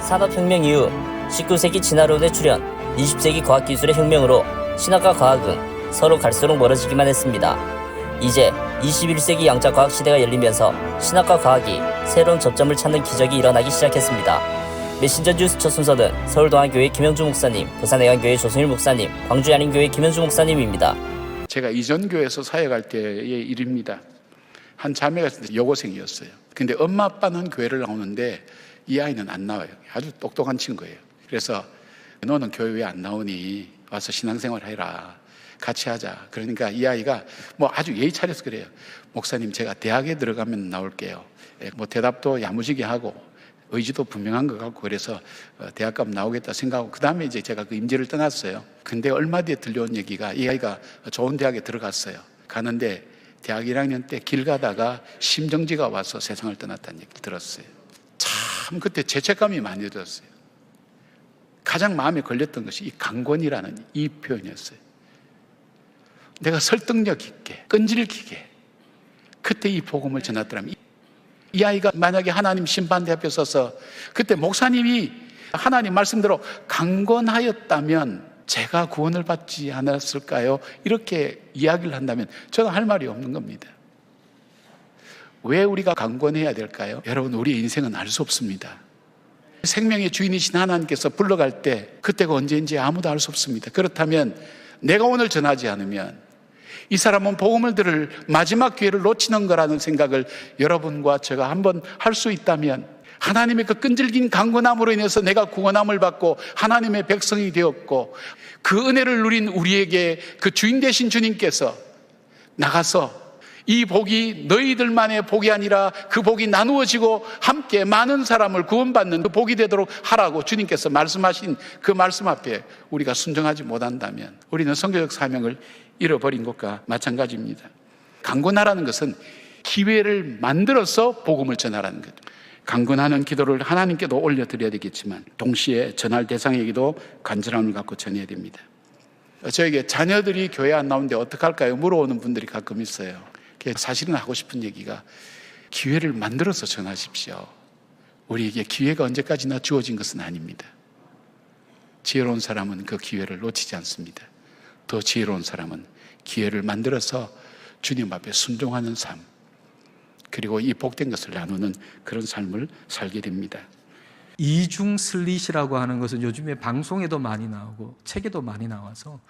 산업혁명 이후 19세기 진화론의 출현, 20세기 과학기술의 혁명으로 신학과 과학은 서로 갈수록 멀어지기만 했습니다. 이제 21세기 양자과학 시대가 열리면서 신학과 과학이 새로운 접점을 찾는 기적이 일어나기 시작했습니다. 메신저 뉴스 첫 순서는 서울동안교회 김영주 목사님, 부산해안교회 조승일 목사님, 광주야림교회 김현주 목사님입니다. 제가 이전 교회에서 사역할 때의 일입니다. 한 자매가 여고생이었어요. 근데 엄마 아빠는 교회를 나오는데 이 아이는 안 나와요. 아주 똑똑한 친구예요. 그래서 너는 교회 왜 안 나오니? 와서 신앙생활 해라. 같이 하자. 그러니까 이 아이가 아주 예의 차려서 그래요. 목사님, 제가 대학에 들어가면 나올게요. 대답도 야무지게 하고 의지도 분명한 것 같고, 그래서 대학 가면 나오겠다 생각하고, 그 다음에 이제 제가 그 임지를 떠났어요. 근데 얼마 뒤에 들려온 얘기가 이 아이가 좋은 대학에 들어갔어요. 가는데 대학 1학년 때 길 가다가 심정지가 와서 세상을 떠났다는 얘기를 들었어요. 참 그때 죄책감이 많이 들었어요. 가장 마음에 걸렸던 것이 이 강권이라는 이 표현이었어요. 내가 설득력 있게, 끈질기게 그때 이 복음을 전했더라면, 이 아이가 만약에 하나님 심판대 앞에 서서 그때 목사님이 하나님 말씀대로 강권하였다면 제가 구원을 받지 않았을까요? 이렇게 이야기를 한다면 저는 할 말이 없는 겁니다. 왜 우리가 강권해야 될까요? 여러분, 우리의 인생은 알 수 없습니다. 생명의 주인이신 하나님께서 불러갈 때 그때가 언제인지 아무도 알 수 없습니다. 그렇다면 내가 오늘 전하지 않으면 이 사람은 복음을 들을 마지막 기회를 놓치는 거라는 생각을 여러분과 제가 한번 할 수 있다면, 하나님의 그 끈질긴 강권함으로 인해서 내가 구원함을 받고 하나님의 백성이 되었고, 그 은혜를 누린 우리에게 그 주인 되신 주님께서 나가서 이 복이 너희들만의 복이 아니라 그 복이 나누어지고 함께 많은 사람을 구원받는 그 복이 되도록 하라고 주님께서 말씀하신 그 말씀 앞에 우리가 순종하지 못한다면 우리는 선교적 사명을 잃어버린 것과 마찬가지입니다. 강권하라는 것은 기회를 만들어서 복음을 전하라는 거죠. 강권하는 기도를 하나님께도 올려드려야 되겠지만 동시에 전할 대상에게도 간절함을 갖고 전해야 됩니다. 저에게 자녀들이 교회 안 나오는데 어떡할까요? 물어오는 분들이 가끔 있어요. 사실은 하고 싶은 얘기가, 기회를 만들어서 전하십시오. 우리에게 기회가 언제까지나 주어진 것은 아닙니다. 지혜로운 사람은 그 기회를 놓치지 않습니다. 더 지혜로운 사람은 기회를 만들어서 주님 앞에 순종하는 삶, 그리고 이 복된 것을 나누는 그런 삶을 살게 됩니다. 이중 슬릿이라고 하는 것은 요즘에 방송에도 많이 나오고 책에도 많이 나와서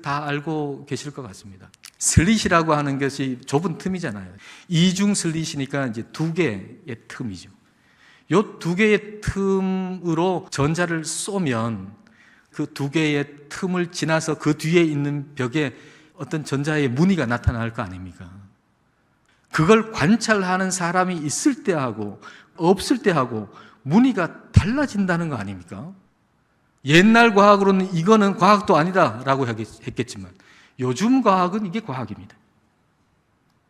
다 알고 계실 것 같습니다. 슬릿이라고 하는 것이 좁은 틈이잖아요. 이중 슬릿이니까 이제 두 개의 틈이죠. 요 두 개의 틈으로 전자를 쏘면 그 두 개의 틈을 지나서 그 뒤에 있는 벽에 어떤 전자의 무늬가 나타날 거 아닙니까? 그걸 관찰하는 사람이 있을 때하고 없을 때하고 무늬가 달라진다는 거 아닙니까? 옛날 과학으로는 이거는 과학도 아니다라고 했겠지만 요즘 과학은 이게 과학입니다.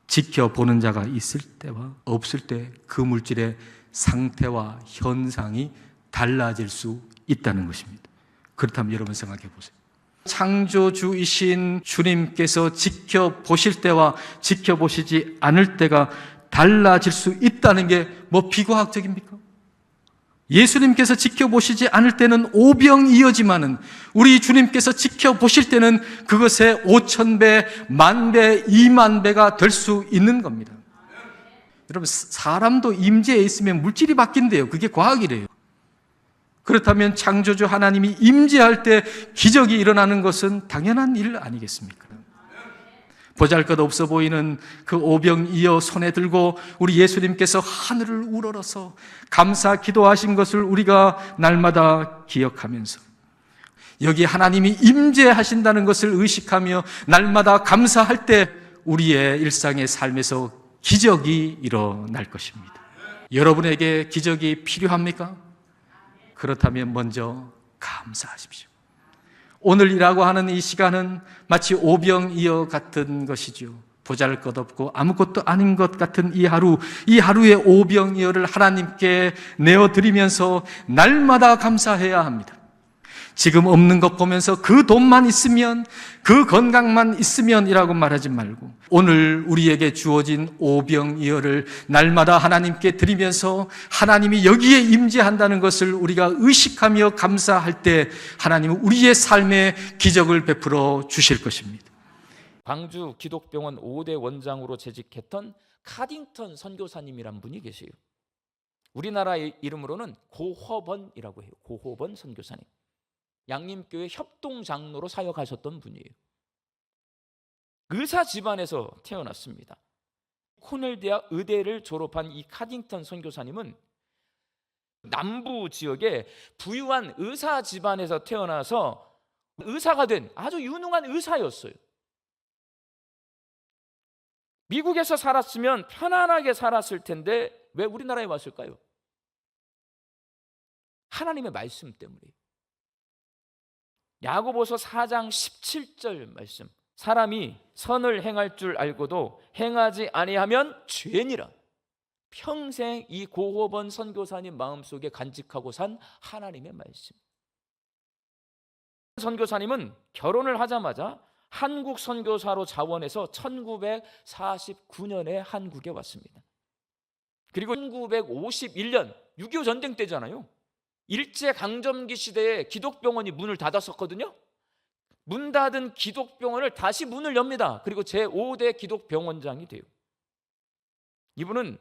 지켜보는 자가 있을 때와 없을 때 그 물질의 상태와 현상이 달라질 수 있다는 것입니다. 그렇다면 여러분 생각해 보세요. 창조주이신 주님께서 지켜보실 때와 지켜보시지 않을 때가 달라질 수 있다는 게 비과학적입니까? 예수님께서 지켜보시지 않을 때는 오병이어지만은 우리 주님께서 지켜보실 때는 그것의 5,000배, 10,000배, 20,000배가 될 수 있는 겁니다. 여러분, 사람도 임재에 있으면 물질이 바뀐대요. 그게 과학이래요. 그렇다면 창조주 하나님이 임재할 때 기적이 일어나는 것은 당연한 일 아니겠습니까? 보잘것없어 보이는 그 오병이어 손에 들고 우리 예수님께서 하늘을 우러러서 감사 기도하신 것을 우리가 날마다 기억하면서 여기 하나님이 임재하신다는 것을 의식하며 날마다 감사할 때 우리의 일상의 삶에서 기적이 일어날 것입니다. 여러분에게 기적이 필요합니까? 그렇다면 먼저 감사하십시오. 오늘이라고 하는 이 시간은 마치 오병이어 같은 것이죠. 보잘것없고 아무것도 아닌 것 같은 이 하루의 오병이어를 하나님께 내어드리면서 날마다 감사해야 합니다. 지금 없는 것 보면서 그 돈만 있으면, 그 건강만 있으면이라고 말하지 말고 오늘 우리에게 주어진 오병이어를 날마다 하나님께 드리면서 하나님이 여기에 임재한다는 것을 우리가 의식하며 감사할 때 하나님은 우리의 삶에 기적을 베풀어 주실 것입니다. 광주 기독병원 5대 원장으로 재직했던 카딩턴 선교사님이란 분이 계세요. 우리나라 이름으로는 고허번이라고 해요. 고허번 선교사님. 양림교회 협동장로로 사역하셨던 분이에요. 의사 집안에서 태어났습니다. 코넬대학 의대를 졸업한 이 카딩턴 선교사님은 남부 지역에 부유한 의사 집안에서 태어나서 의사가 된 아주 유능한 의사였어요. 미국에서 살았으면 편안하게 살았을 텐데 왜 우리나라에 왔을까요? 하나님의 말씀 때문이에요. 야고보서 4장 17절 말씀. 사람이 선을 행할 줄 알고도 행하지 아니하면 죄니라. 평생 이 고호번 선교사님 마음속에 간직하고 산 하나님의 말씀. 선교사님은 결혼을 하자마자 한국 선교사로 자원해서 1949년에 한국에 왔습니다. 그리고 1951년 6.25 전쟁 때잖아요. 일제강점기 시대에 기독병원이 문을 닫았었거든요. 문 닫은 기독병원을 다시 문을 엽니다. 그리고 제5대 기독병원장이 돼요. 이분은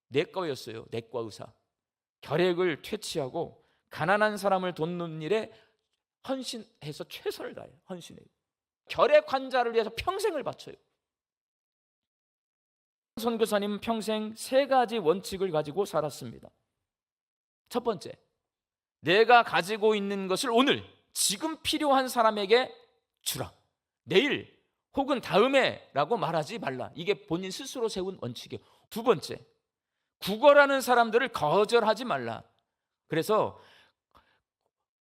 내과였어요. 내과 의사. 결핵을 퇴치하고 가난한 사람을 돕는 일에 헌신해서 최선을 다해요. 헌신해요. 결핵 환자를 위해서 평생을 바쳐요. 선교사님은 평생 3가지 원칙을 가지고 살았습니다. 첫 번째, 내가 가지고 있는 것을 오늘 지금 필요한 사람에게 주라. 내일 혹은 다음에 라고 말하지 말라. 이게 본인 스스로 세운 원칙이에요. 두 번째, 구걸하는 사람들을 거절하지 말라. 그래서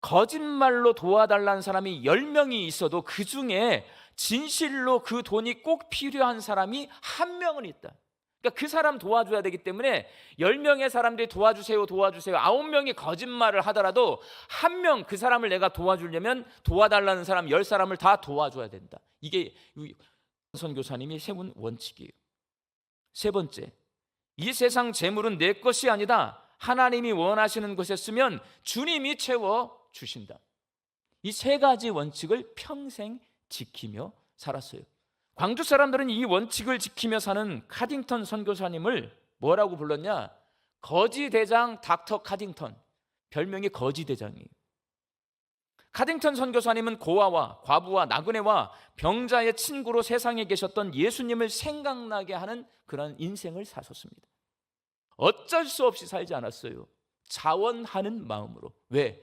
거짓말로 도와달라는 사람이 10명이 있어도 그 중에 진실로 그 돈이 꼭 필요한 사람이 1명은 있다. 그러니까 그 사람 도와줘야 되기 때문에 10명의 사람들이 도와주세요 9명이 거짓말을 하더라도 1명 그 사람을 내가 도와주려면 도와달라는 사람 10사람을 다 도와줘야 된다. 이게 선교사님이 세운 원칙이에요. 세 번째, 이 세상 재물은 내 것이 아니다. 하나님이 원하시는 것에 쓰면 주님이 채워주신다. 이 3가지 원칙을 평생 지키며 살았어요. 광주 사람들은 이 원칙을 지키며 사는 카딩턴 선교사님을 뭐라고 불렀냐? 거지대장 닥터 카딩턴. 별명이 거지대장이에요. 카딩턴 선교사님은 고아와 과부와 나그네와 병자의 친구로 세상에 계셨던 예수님을 생각나게 하는 그런 인생을 사셨습니다. 어쩔 수 없이 살지 않았어요. 자원하는 마음으로. 왜?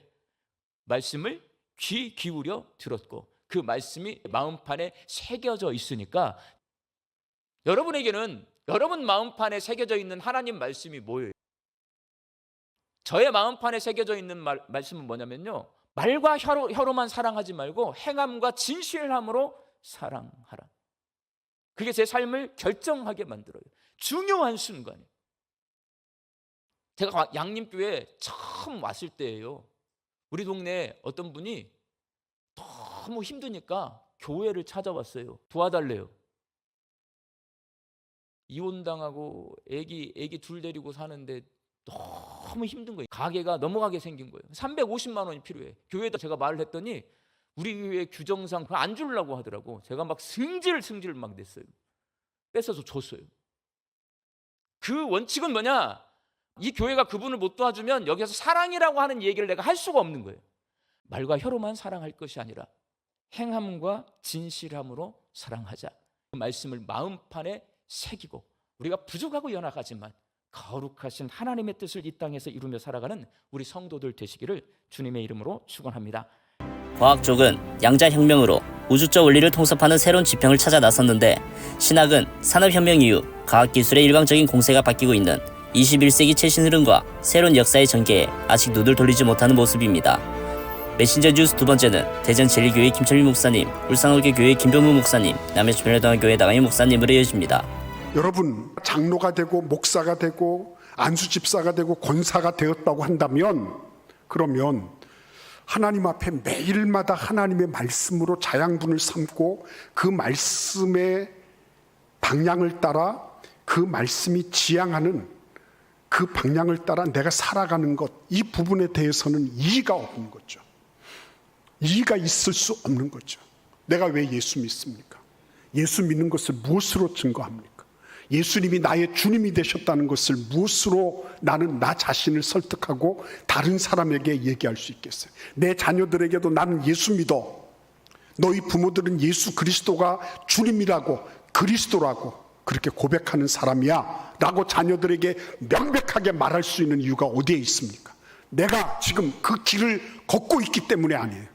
말씀을 귀 기울여 들었고 그 말씀이 마음판에 새겨져 있으니까 여러분에게는 여러분 마음판에 새겨져 있는 하나님 말씀이 뭐예요? 저의 마음판에 새겨져 있는 말씀은 뭐냐면요, 말과 혀로만 사랑하지 말고 행함과 진실함으로 사랑하라. 그게 제 삶을 결정하게 만들어요. 중요한 순간에. 제가 양림교회 처음 왔을 때예요. 우리 동네에 어떤 분이 너무 힘드니까 교회를 찾아왔어요. 도와달래요. 이혼당하고 애기 둘 데리고 사는데 너무 힘든 거예요. 가게가 넘어가게 생긴 거예요. 350만 원이 필요해. 교회에다 제가 말을 했더니 우리 교회 규정상 안 주려고 하더라고. 제가 막 승질 막 냈어요. 뺏어서 줬어요. 그 원칙은 뭐냐? 이 교회가 그분을 못 도와주면 여기서 사랑이라고 하는 얘기를 내가 할 수가 없는 거예요. 말과 혀로만 사랑할 것이 아니라 행함과 진실함으로 사랑하자. 그 말씀을 마음판에 새기고 우리가 부족하고 연약하지만 거룩하신 하나님의 뜻을 이 땅에서 이루며 살아가는 우리 성도들 되시기를 주님의 이름으로 축원합니다. 과학 쪽은 양자혁명으로 우주적 원리를 통섭하는 새로운 지평을 찾아 나섰는데, 신학은 산업혁명 이후 과학기술의 일방적인 공세가 바뀌고 있는 21세기 최신 흐름과 새로운 역사의 전개에 아직 눈을 돌리지 못하는 모습입니다. 메신저 뉴스 두 번째는 대전 제일교회 김철민 목사님, 울산올교 교회 김병무 목사님, 남해주변회동교회 나강희 목사님으로 이어집니다. 여러분, 장로가 되고 목사가 되고 안수집사가 되고 권사가 되었다고 한다면, 그러면 하나님 앞에 매일마다 하나님의 말씀으로 자양분을 삼고 그 말씀의 방향을 따라 그 말씀이 지향하는 그 방향을 따라 내가 살아가는 것, 이 부분에 대해서는 이의가 없는 거죠. 이의가 있을 수 없는 거죠. 내가 왜 예수 믿습니까? 예수 믿는 것을 무엇으로 증거합니까? 예수님이 나의 주님이 되셨다는 것을 무엇으로 나는 나 자신을 설득하고 다른 사람에게 얘기할 수 있겠어요? 내 자녀들에게도 나는 예수 믿어. 너희 부모들은 예수 그리스도가 주님이라고, 그리스도라고 그렇게 고백하는 사람이야 라고 자녀들에게 명백하게 말할 수 있는 이유가 어디에 있습니까? 내가 지금 그 길을 걷고 있기 때문에 아니에요.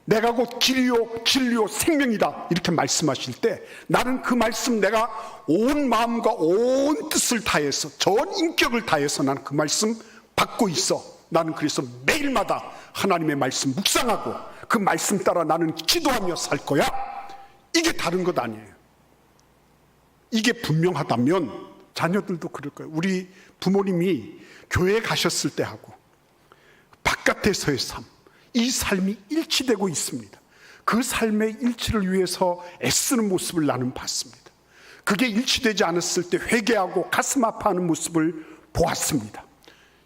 내가 곧 길이요 진리요 생명이다 이렇게 말씀하실 때 나는 그 말씀 내가 온 마음과 온 뜻을 다해서 전 인격을 다해서 나는 그 말씀 받고 있어. 나는 그래서 매일마다 하나님의 말씀 묵상하고 그 말씀 따라 나는 기도하며 살 거야. 이게 다른 것 아니에요. 이게 분명하다면 자녀들도 그럴 거예요. 우리 부모님이 교회에 가셨을 때 하고 바깥에서의 삶, 이 삶이 일치되고 있습니다. 그 삶의 일치를 위해서 애쓰는 모습을 나는 봤습니다. 그게 일치되지 않았을 때 회개하고 가슴 아파하는 모습을 보았습니다.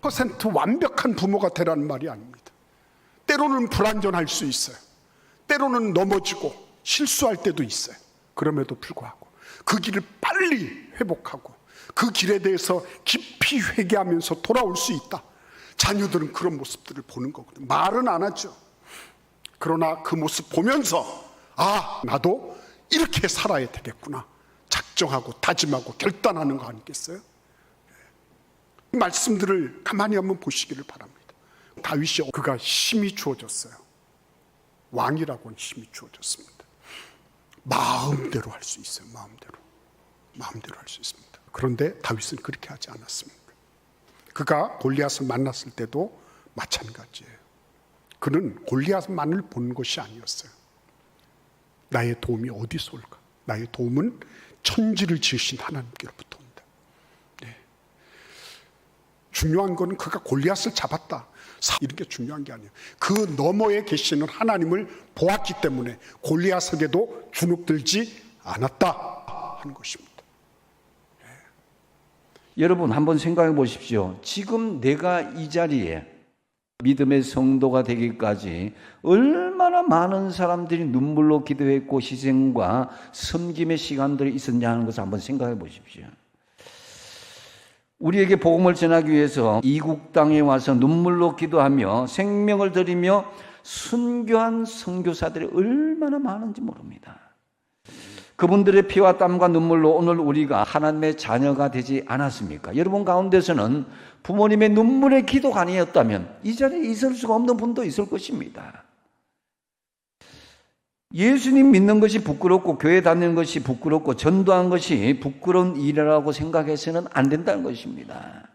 100% 완벽한 부모가 되라는 말이 아닙니다. 때로는 불완전할 수 있어요. 때로는 넘어지고 실수할 때도 있어요. 그럼에도 불구하고 그 길을 빨리 회복하고 그 길에 대해서 깊이 회개하면서 돌아올 수 있다. 자녀들은 그런 모습들을 보는 거거든요. 말은 안 하죠. 그러나 그 모습 보면서 아, 나도 이렇게 살아야 되겠구나 작정하고 다짐하고 결단하는 거 아니겠어요? 이 말씀들을 가만히 한번 보시기를 바랍니다. 다윗이 그가 힘이 주어졌어요. 왕이라고는 힘이 주어졌습니다. 마음대로 할 수 있어요. 마음대로 할 수 있습니다. 그런데 다윗은 그렇게 하지 않았습니다. 그가 골리앗을 만났을 때도 마찬가지예요. 그는 골리앗만을 본 것이 아니었어요. 나의 도움이 어디서 올까? 나의 도움은 천지를 지으신 하나님께로부터 온다. 네. 중요한 건 그가 골리앗을 잡았다. 이런 게 중요한 게 아니에요. 그 너머에 계시는 하나님을 보았기 때문에 골리앗에게도 주눅들지 않았다 하는 것입니다. 여러분 한번 생각해 보십시오. 지금 내가 이 자리에 믿음의 성도가 되기까지 얼마나 많은 사람들이 눈물로 기도했고 희생과 섬김의 시간들이 있었냐 하는 것을 한번 생각해 보십시오. 우리에게 복음을 전하기 위해서 이국 땅에 와서 눈물로 기도하며 생명을 들이며 순교한 선교사들이 얼마나 많은지 모릅니다. 그분들의 피와 땀과 눈물로 오늘 우리가 하나님의 자녀가 되지 않았습니까? 여러분 가운데서는 부모님의 눈물의 기도가 아니었다면 이 자리에 있을 수가 없는 분도 있을 것입니다. 예수님 믿는 것이 부끄럽고 교회 다니는 것이 부끄럽고 전도한 것이 부끄러운 일이라고 생각해서는 안 된다는 것입니다.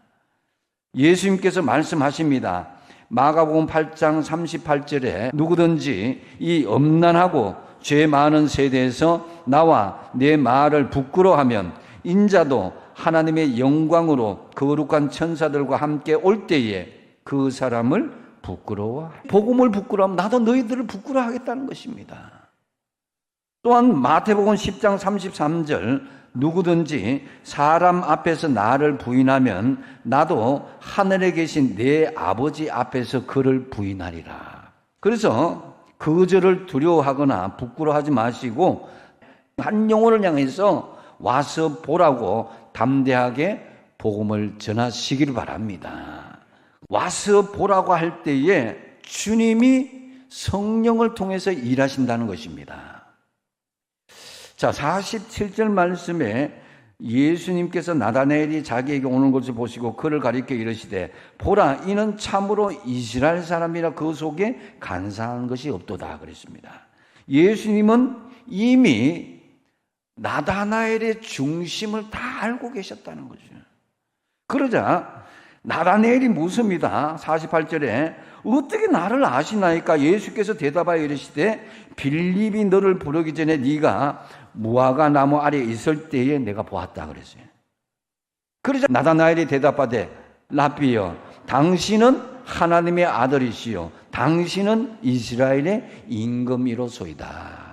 예수님께서 말씀하십니다. 마가복음 8장 38절에 누구든지 이 엄난하고 죄 많은 세대에서 나와 내 말을 부끄러워하면 인자도 하나님의 영광으로 거룩한 천사들과 함께 올 때에 그 사람을 부끄러워. 복음을 부끄러워하면 나도 너희들을 부끄러워하겠다는 것입니다. 또한 마태복음 10장 33절 누구든지 사람 앞에서 나를 부인하면 나도 하늘에 계신 내 아버지 앞에서 그를 부인하리라. 그래서 거절을 두려워하거나 부끄러워하지 마시고 한 영혼을 향해서 와서 보라고 담대하게 복음을 전하시기를 바랍니다. 와서 보라고 할 때에 주님이 성령을 통해서 일하신다는 것입니다. 자, 47절 말씀에 예수님께서 나다나엘이 자기에게 오는 것을 보시고 그를 가리켜 이르시되 보라 이는 참으로 이스라엘 사람이라 그 속에 간사한 것이 없도다 그랬습니다. 예수님은 이미 나다나엘의 중심을 다 알고 계셨다는 거죠. 그러자 나다나엘이 묻습니다. 48절에 어떻게 나를 아시나이까? 예수께서 대답하여 이르시되 빌립이 너를 부르기 전에 네가 무화과 나무 아래에 있을 때에 내가 보았다 그랬어요. 그러자 나다나엘이 대답하되 라비여 당신은 하나님의 아들이시요 당신은 이스라엘의 임금이로소이다.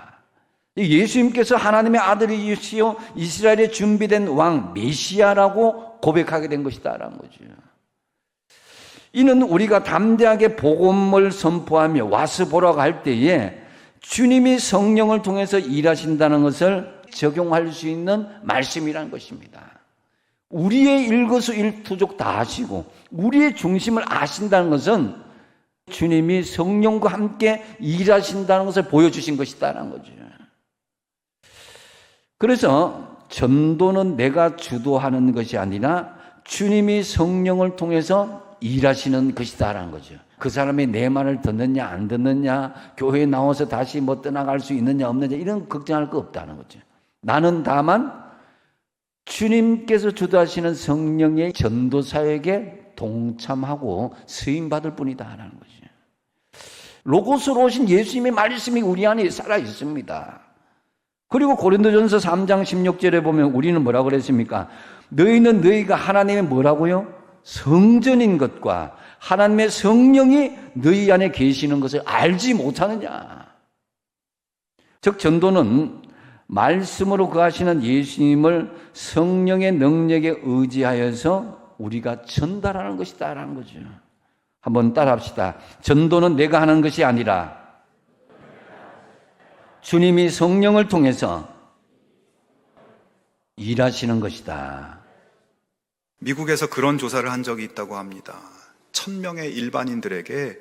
예수님께서 하나님의 아들이시요 이스라엘의 준비된 왕 메시아라고 고백하게 된 것이다라는 거죠. 이는 우리가 담대하게 복음을 선포하며 와서 보라고 할 때에 주님이 성령을 통해서 일하신다는 것을 적용할 수 있는 말씀이라는 것입니다. 우리의 일거수일투족 다 아시고 우리의 중심을 아신다는 것은 주님이 성령과 함께 일하신다는 것을 보여주신 것이다라는 거죠. 그래서 전도는 내가 주도하는 것이 아니라 주님이 성령을 통해서 일하시는 것이다라는 거죠. 그 사람이 내 말을 듣느냐 안 듣느냐, 교회에 나와서 다시 떠나갈 수 있느냐 없느냐 이런 걱정할 거 없다는 거죠. 나는 다만 주님께서 주도하시는 성령의 전도 사역에 동참하고 쓰임받을 뿐이다라는 거죠. 로고스로 오신 예수님의 말씀이 우리 안에 살아 있습니다. 그리고 고린도전서 3장 16절에 보면 우리는 뭐라고 그랬습니까? 너희는 너희가 하나님의 뭐라고요? 성전인 것과 하나님의 성령이 너희 안에 계시는 것을 알지 못하느냐. 즉 전도는 말씀으로 거하시는 예수님을 성령의 능력에 의지하여서 우리가 전달하는 것이다라는 거죠. 한번 따라합시다. 전도는 내가 하는 것이 아니라 주님이 성령을 통해서 일하시는 것이다. 미국에서 그런 조사를 한 적이 있다고 합니다. 1000명의 일반인들에게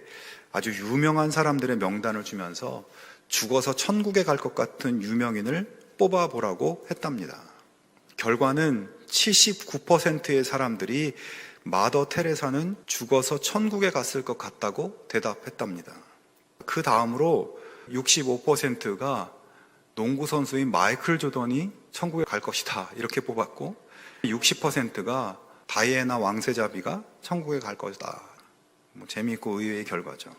아주 유명한 사람들의 명단을 주면서 죽어서 천국에 갈 것 같은 유명인을 뽑아보라고 했답니다. 결과는 79%의 사람들이 마더 테레사는 죽어서 천국에 갔을 것 같다고 대답했답니다. 그 다음으로 65%가 농구 선수인 마이클 조던이 천국에 갈 것이다 이렇게 뽑았고 60%가 다이애나 왕세자비가 천국에 갈 것이다. 재미있고 의외의 결과죠.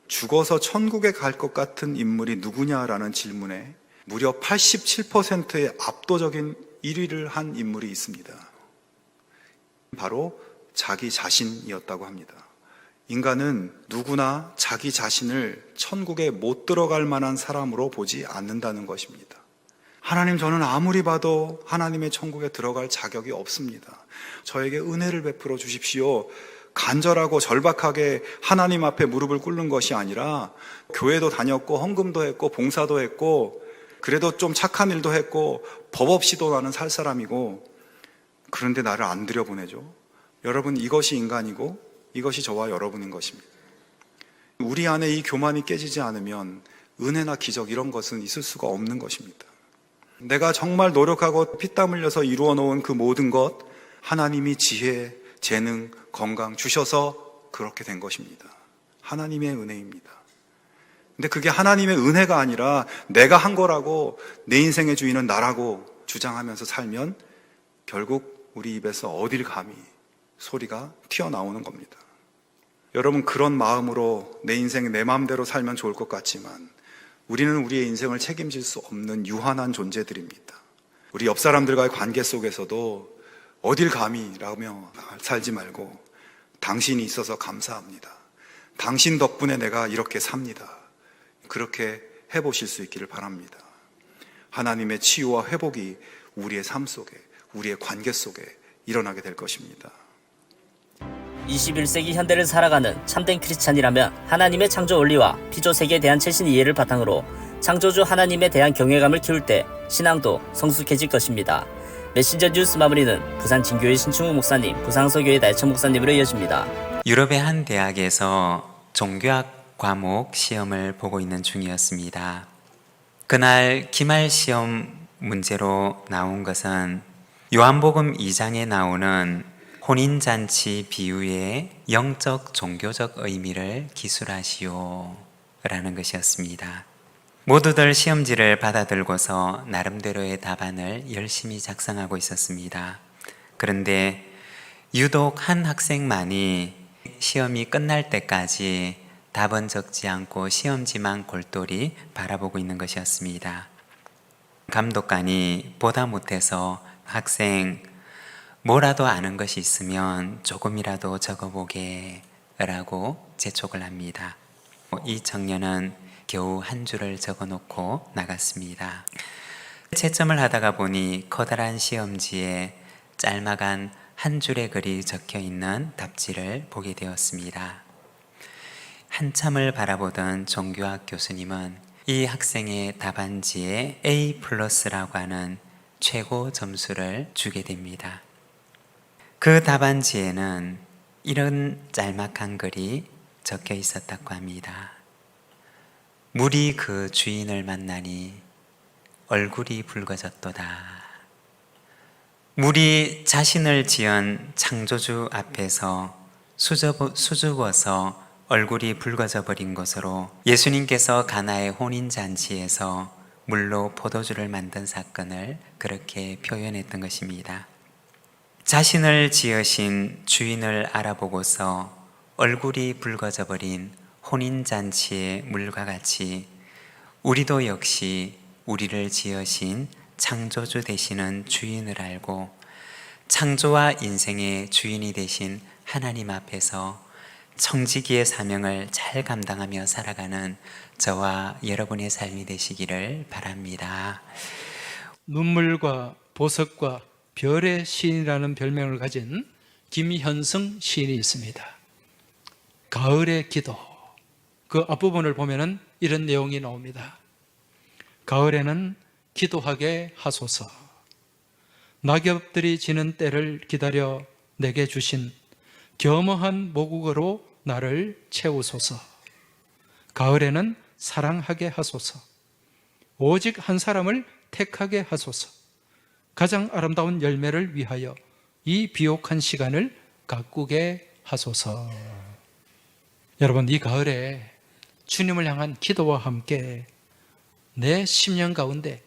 죽어서 천국에 갈 것 같은 인물이 누구냐라는 질문에 무려 87%의 압도적인 1위를 한 인물이 있습니다. 바로 자기 자신이었다고 합니다. 인간은 누구나 자기 자신을 천국에 못 들어갈 만한 사람으로 보지 않는다는 것입니다. 하나님, 저는 아무리 봐도 하나님의 천국에 들어갈 자격이 없습니다. 저에게 은혜를 베풀어 주십시오. 간절하고 절박하게 하나님 앞에 무릎을 꿇는 것이 아니라 교회도 다녔고 헌금도 했고 봉사도 했고 그래도 좀 착한 일도 했고 법 없이도 나는 살 사람이고 그런데 나를 안 들여보내죠. 여러분, 이것이 인간이고 이것이 저와 여러분인 것입니다. 우리 안에 이 교만이 깨지지 않으면 은혜나 기적 이런 것은 있을 수가 없는 것입니다. 내가 정말 노력하고 피땀 흘려서 이루어 놓은 그 모든 것, 하나님이 지혜, 재능, 건강 주셔서 그렇게 된 것입니다. 하나님의 은혜입니다. 근데 그게 하나님의 은혜가 아니라 내가 한 거라고, 내 인생의 주인은 나라고 주장하면서 살면 결국 우리 입에서 어딜 감히 소리가 튀어나오는 겁니다. 여러분, 그런 마음으로 내 인생 내 마음대로 살면 좋을 것 같지만 우리는 우리의 인생을 책임질 수 없는 유한한 존재들입니다. 우리 옆 사람들과의 관계 속에서도 어딜 감히 라며 살지 말고 당신이 있어서 감사합니다. 당신 덕분에 내가 이렇게 삽니다. 그렇게 해보실 수 있기를 바랍니다. 하나님의 치유와 회복이 우리의 삶 속에, 우리의 관계 속에 일어나게 될 것입니다. 21세기 현대를 살아가는 참된 크리스찬이라면 하나님의 창조 원리와 피조 세계에 대한 최신 이해를 바탕으로 창조주 하나님에 대한 경외감을 키울 때 신앙도 성숙해질 것입니다. 메신저 뉴스 마무리는 부산 진교회 신충우 목사님, 부상서교회 나혜천 목사님으로 이어집니다. 유럽의 한 대학에서 종교학 과목 시험을 보고 있는 중이었습니다. 그날 기말 시험 문제로 나온 것은 요한복음 2장에 나오는 혼인잔치 비유의 영적 종교적 의미를 기술하시오 라는 것이었습니다. 모두들 시험지를 받아들고서 나름대로의 답안을 열심히 작성하고 있었습니다. 그런데 유독 한 학생만이 시험이 끝날 때까지 답은 적지 않고 시험지만 골똘히 바라보고 있는 것이었습니다. 감독관이 보다 못해서 학생, 뭐라도 아는 것이 있으면 조금이라도 적어보게 라고 재촉을 합니다. 이 청년은 겨우 한 줄을 적어놓고 나갔습니다. 채점을 하다가 보니 커다란 시험지에 짤막한 한 줄의 글이 적혀 있는 답지를 보게 되었습니다. 한참을 바라보던 종교학 교수님은 이 학생의 답안지에 A+라고 하는 최고 점수를 주게 됩니다. 그 답안지에는 이런 짤막한 글이 적혀 있었다고 합니다. 물이 그 주인을 만나니 얼굴이 붉어졌도다. 물이 자신을 지은 창조주 앞에서 수줍어서 얼굴이 붉어져 버린 것으로 예수님께서 가나의 혼인잔치에서 물로 포도주를 만든 사건을 그렇게 표현했던 것입니다. 자신을 지으신 주인을 알아보고서 얼굴이 붉어져 버린 혼인잔치의 물과 같이 우리도 역시 우리를 지으신 창조주 되시는 주인을 알고 창조와 인생의 주인이 되신 하나님 앞에서 청지기의 사명을 잘 감당하며 살아가는 저와 여러분의 삶이 되시기를 바랍니다. 눈물과 보석과 별의 시인이라는 별명을 가진 김현승 시인이 있습니다. 가을의 기도, 그 앞부분을 보면은 이런 내용이 나옵니다. 가을에는 기도하게 하소서. 낙엽들이 지는 때를 기다려 내게 주신 겸허한 모국어로 나를 채우소서. 가을에는 사랑하게 하소서. 오직 한 사람을 택하게 하소서. 가장 아름다운 열매를 위하여 이 비옥한 시간을 가꾸게 하소서. 여러분, 이 가을에 주님을 향한 기도와 함께 내 심령 가운데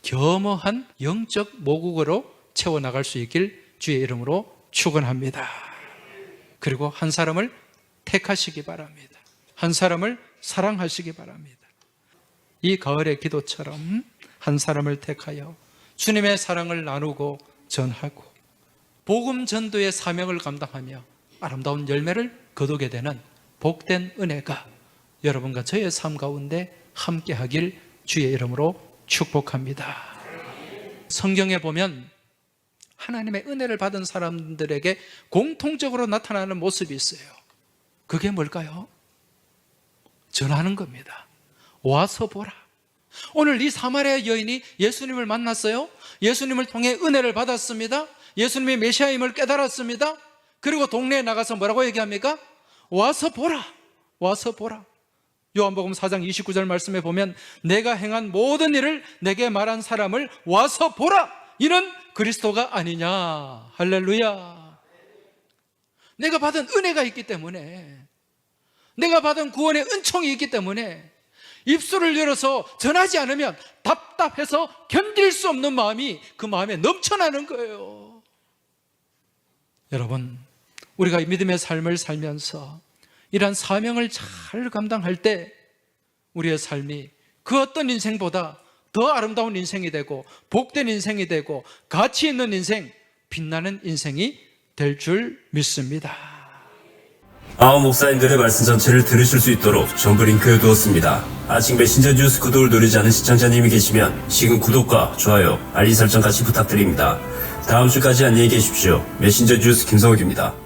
겸허한 영적 모국어로 채워나갈 수 있길 주의 이름으로 축원합니다. 그리고 한 사람을 택하시기 바랍니다. 한 사람을 사랑하시기 바랍니다. 이 가을의 기도처럼 한 사람을 택하여 주님의 사랑을 나누고 전하고 복음 전도의 사명을 감당하며 아름다운 열매를 거두게 되는 복된 은혜가 여러분과 저의 삶 가운데 함께하길 주의 이름으로 축복합니다. 성경에 보면 하나님의 은혜를 받은 사람들에게 공통적으로 나타나는 모습이 있어요. 그게 뭘까요? 전하는 겁니다. 와서 보라. 오늘 이 사마리아 여인이 예수님을 만났어요. 예수님을 통해 은혜를 받았습니다. 예수님의 메시아임을 깨달았습니다. 그리고 동네에 나가서 뭐라고 얘기합니까? 와서 보라. 와서 보라. 요한복음 4장 29절 말씀에 보면 내가 행한 모든 일을 내게 말한 사람을 와서 보라. 이는 그리스도가 아니냐. 할렐루야. 내가 받은 은혜가 있기 때문에, 내가 받은 구원의 은총이 있기 때문에 입술을 열어서 전하지 않으면 답답해서 견딜 수 없는 마음이 그 마음에 넘쳐나는 거예요. 여러분, 우리가 믿음의 삶을 살면서 이러한 사명을 잘 감당할 때 우리의 삶이 그 어떤 인생보다 더 아름다운 인생이 되고 복된 인생이 되고 가치 있는 인생, 빛나는 인생이 될 줄 믿습니다. 아홉 목사님들의 말씀 전체를 들으실 수 있도록 전부 링크해 두었습니다. 아직 메신저 뉴스 구독을 누르지 않은 시청자님이 계시면 지금 구독과 좋아요, 알림 설정 같이 부탁드립니다. 다음 주까지 안녕히 계십시오. 메신저 뉴스 김성욱입니다.